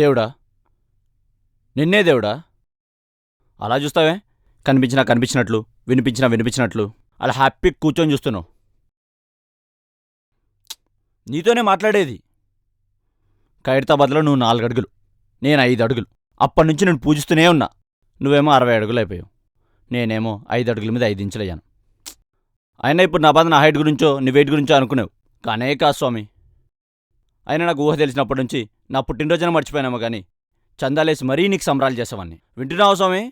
దేవుడా, నిన్నే దేవుడా అలా చూస్తావే? కనిపించినా కనిపించినట్లు, వినిపించినా వినిపించినట్లు అలా హ్యాపీ కూర్చొని చూస్తున్నావు. నీతోనే మాట్లాడేది. ఖైరతాబాద్లో నువ్వు 4 అడుగులు, నేను 5 అడుగులు. అప్పటినుంచి నేను పూజిస్తూనే ఉన్నా. నువ్వేమో 60 అడుగులు అయిపోయావు. నేనేమో 5 అడుగుల మీద 5 ఇంచులు అయ్యాను. అయినా ఇప్పుడు నా బాధ నా హైట్ గురించో నీ వెయిట్ గురించో అనుకునేవు, కానే కాదు స్వామి. అయినా నాకు ఊహ తెలిసినప్పటి నుంచి నా పుట్టినరోజున మర్చిపోయినామో కానీ చందాలేసి మరీ నీకు సంబరాలు చేసేవాడిని. వింటున్నావా స్వామి?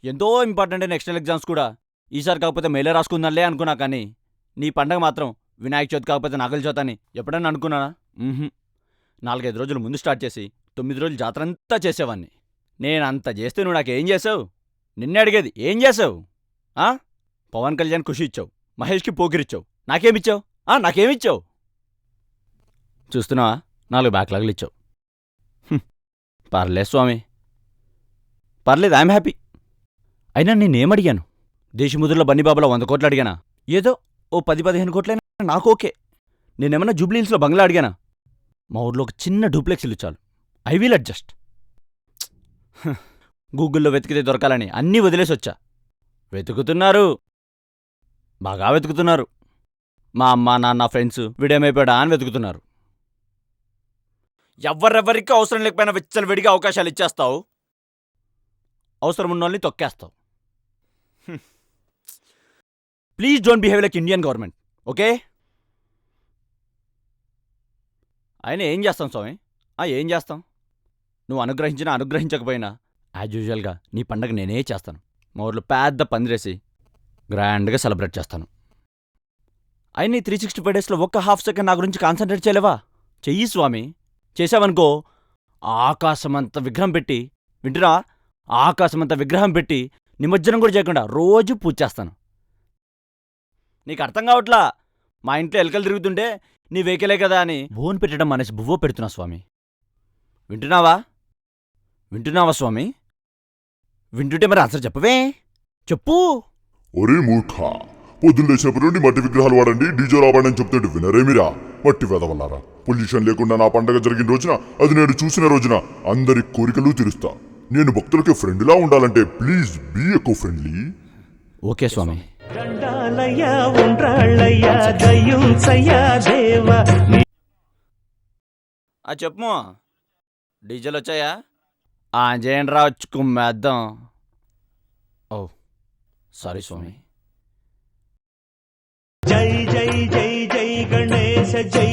ఎంతో ఇంపార్టెంట్ అయిన ఎక్స్టర్నల్ ఎగ్జామ్స్ కూడా ఈసారి కాకపోతే మేలే రాసుకుందాంలే అనుకున్నా, కానీ నీ పండగ మాత్రం వినాయక చవితి కాకపోతే నాగల చవితి అని ఎప్పుడన్నా అనుకున్నానా? 4-5 రోజులు ముందు స్టార్ట్ చేసి 9 రోజులు జాతరంతా చేసేవాడిని. నేనంత చేస్తే నువ్వు నాకేం చేసావు? నిన్నే అడిగేది, ఏం చేసావు? పవన్ కళ్యాణ్ ఖుషి ఇచ్చావు, మహేష్కి పోకిరిచ్చావు, నాకేమిచ్చావు? నాకేమిచ్చావు? చూస్తున్నావా, 4 బ్యాక్లాగులు ఇచ్చావు. పర్లేదు స్వామి, పర్లేదు, ఐఎమ్ హ్యాపీ. అయినా నేనేమడిగాను? దేశముద్రలో బన్నీబాబులో 100 కోట్లు అడిగానా? ఏదో ఓ 10-15 కోట్లైనా నాకు ఓకే. నేనేమన్నా జూబ్లీహిల్స్లో బంగ్లా అడిగానా? మా ఊర్లో ఒక చిన్న డూప్లెక్స్ ఇల్లు చాలు, ఐ విల్ అడ్జస్ట్. గూగుల్లో వెతికితే దొరకాలని అన్నీ వదిలేసి వచ్చా. వెతుకుతున్నారు, బాగా వెతుకుతున్నారు. మా అమ్మ నాన్న ఫ్రెండ్స్ వీడేమైపోయాడా అని వెతుకుతున్నారు. ఎవరెవరికి అవసరం లేకపోయినా విచ్చలవిడిగా అవకాశాలు ఇచ్చేస్తావు, అవసరం ఉన్నోళ్ళని తొక్కేస్తావు. Please don't behave like Indian government, okay? అయినా ఏం చేస్తాం స్వామి, ఏం చేస్తాం? నువ్వు అనుగ్రహించినా అనుగ్రహించకపోయినా యాజ్ యూజువల్గా నీ పండగ నేనే చేస్తాను. మా ఊర్లో పెద్ద పందిరేసి గ్రాండ్గా సెలబ్రేట్ చేస్తాను. అయినా 365 డేస్లో ఒక్క హాఫ్ సెకండ్ నా గురించి కాన్సన్ట్రేట్ చేయలేవా? చెయ్యి స్వామి. చేసావనుకో ఆకాశమంత విగ్రహం పెట్టి, వింటున్నా, ఆకాశమంత విగ్రహం పెట్టి నిమజ్జనం కూడా చేయకుండా రోజు పూజ చేస్తాను. నీకు అర్థం కావట్లా? మా ఇంట్లో ఎలకలు తిరుగుతుంటే నీ వెహికలే కదా అని బోన్ పెట్టడం అనేసి బువ్వ పెడుతున్నా స్వామి. వింటున్నావా? వింటున్నావా స్వామి? వింటుంటే మరి ఆన్సర్ చెప్పవే, చెప్పు. ఒరే మూర్ఖ, పొద్దున్న లేచినప్పటి నుండి మట్టి విగ్రహాలు వాడండి, డీజేలు ఆపండి చెప్తుంటే వినరేమిరా? మట్టి వెదవల్లారా. పొల్యూషన్ లేకుండా నా పండగ జరిగిన రోజున, అది నేను చూసిన రోజున అందరి కోరికలు తీరుస్తా. నేను భక్తులకి ఫ్రెండ్లా ఉండాలంటే please be eco friendly. Okay స్వామి. చెప్పు, డీజేలు వచ్చాయా? ఆంజనేయుని రావచ్చు కుమ్మేద్దాం. ఓ సారీ స్వామి. జై జై జై జై గణేశ జై